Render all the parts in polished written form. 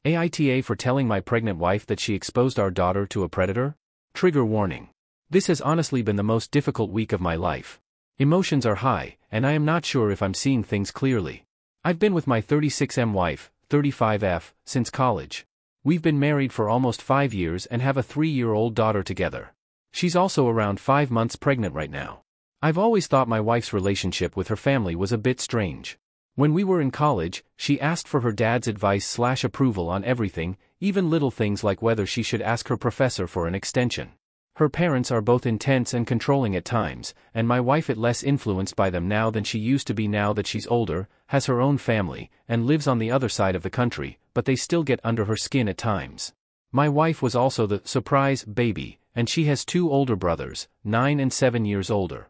AITA for telling my pregnant wife that she exposed our daughter to a predator? Trigger warning. This has honestly been the most difficult week of my life. Emotions are high, and I am not sure if I'm seeing things clearly. I've been with my 36M wife, 35F, since college. We've been married for almost 5 years and have a 3-year-old daughter together. She's also around 5 months pregnant right now. I've always thought my wife's relationship with her family was a bit strange. When we were in college, she asked for her dad's advice/approval on everything, even little things like whether she should ask her professor for an extension. Her parents are both intense and controlling at times, and my wife is less influenced by them now than she used to be now that she's older, has her own family, and lives on the other side of the country, but they still get under her skin at times. My wife was also the surprise baby, and she has 2 older brothers, 9 and 7 years older.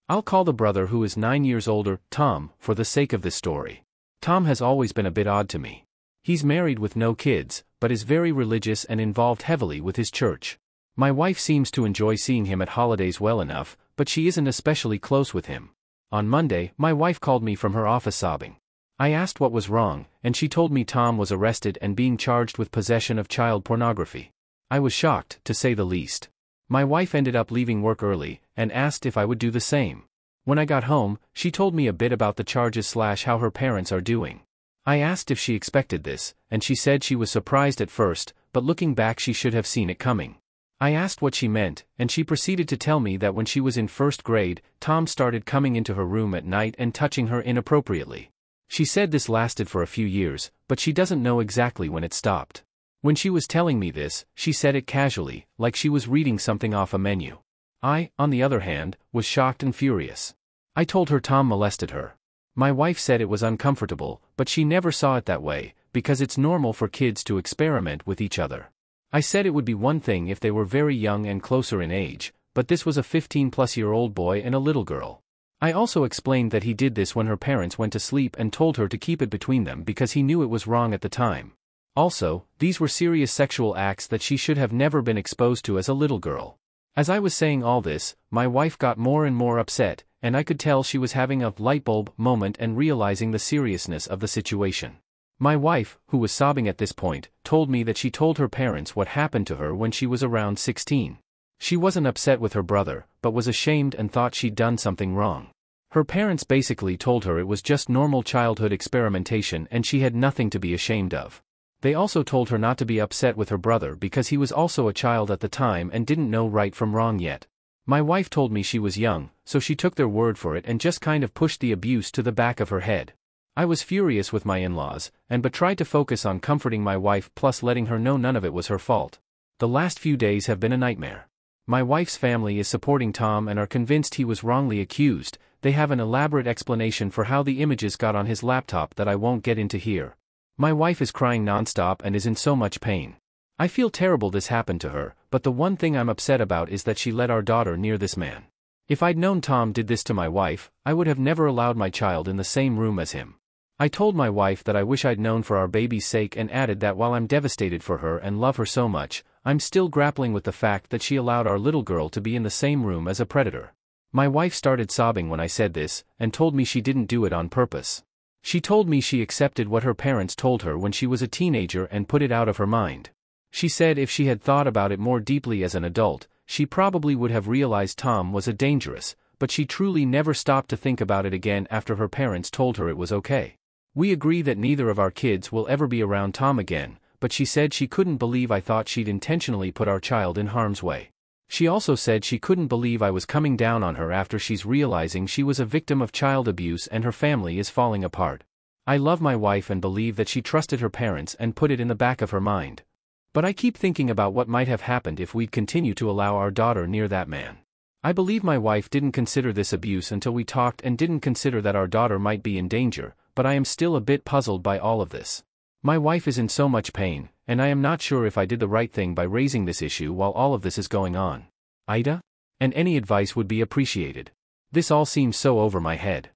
I'll call the brother who is 9 years older, Tom, for the sake of this story. Tom has always been a bit odd to me. He's married with no kids, but is very religious and involved heavily with his church. My wife seems to enjoy seeing him at holidays well enough, but she isn't especially close with him. On Monday, my wife called me from her office sobbing. I asked what was wrong, and she told me Tom was arrested and being charged with possession of child pornography. I was shocked, to say the least. My wife ended up leaving work early, and asked if I would do the same. When I got home, she told me a bit about the charges/how her parents are doing. I asked if she expected this, and she said she was surprised at first, but looking back she should have seen it coming. I asked what she meant, and she proceeded to tell me that when she was in 1st grade, Tom started coming into her room at night and touching her inappropriately. She said this lasted for a few years, but she doesn't know exactly when it stopped. When she was telling me this, she said it casually, like she was reading something off a menu. I, on the other hand, was shocked and furious. I told her Tom molested her. My wife said it was uncomfortable, but she never saw it that way, because it's normal for kids to experiment with each other. I said it would be one thing if they were very young and closer in age, but this was a 15-plus-year-old boy and a little girl. I also explained that he did this when her parents went to sleep and told her to keep it between them because he knew it was wrong at the time. Also, these were serious sexual acts that she should have never been exposed to as a little girl. As I was saying all this, my wife got more and more upset, and I could tell she was having a lightbulb moment and realizing the seriousness of the situation. My wife, who was sobbing at this point, told me that she told her parents what happened to her when she was around 16. She wasn't upset with her brother, but was ashamed and thought she'd done something wrong. Her parents basically told her it was just normal childhood experimentation and she had nothing to be ashamed of. They also told her not to be upset with her brother because he was also a child at the time and didn't know right from wrong yet. My wife told me she was young, so she took their word for it and just kind of pushed the abuse to the back of her head. I was furious with my in-laws, but tried to focus on comforting my wife plus letting her know none of it was her fault. The last few days have been a nightmare. My wife's family is supporting Tom and are convinced he was wrongly accused. They have an elaborate explanation for how the images got on his laptop that I won't get into here. My wife is crying nonstop and is in so much pain. I feel terrible this happened to her, but the one thing I'm upset about is that she let our daughter near this man. If I'd known Tom did this to my wife, I would have never allowed my child in the same room as him. I told my wife that I wish I'd known for our baby's sake and added that while I'm devastated for her and love her so much, I'm still grappling with the fact that she allowed our little girl to be in the same room as a predator. My wife started sobbing when I said this, and told me she didn't do it on purpose. She told me she accepted what her parents told her when she was a teenager and put it out of her mind. She said if she had thought about it more deeply as an adult, she probably would have realized Tom was dangerous, but she truly never stopped to think about it again after her parents told her it was okay. We agree that neither of our kids will ever be around Tom again, but she said she couldn't believe I thought she'd intentionally put our child in harm's way. She also said she couldn't believe I was coming down on her after she's realizing she was a victim of child abuse and her family is falling apart. I love my wife and believe that she trusted her parents and put it in the back of her mind. But I keep thinking about what might have happened if we'd continue to allow our daughter near that man. I believe my wife didn't consider this abuse until we talked and didn't consider that our daughter might be in danger, but I am still a bit puzzled by all of this. My wife is in so much pain, and I am not sure if I did the right thing by raising this issue while all of this is going on. AITA? And any advice would be appreciated. This all seems so over my head.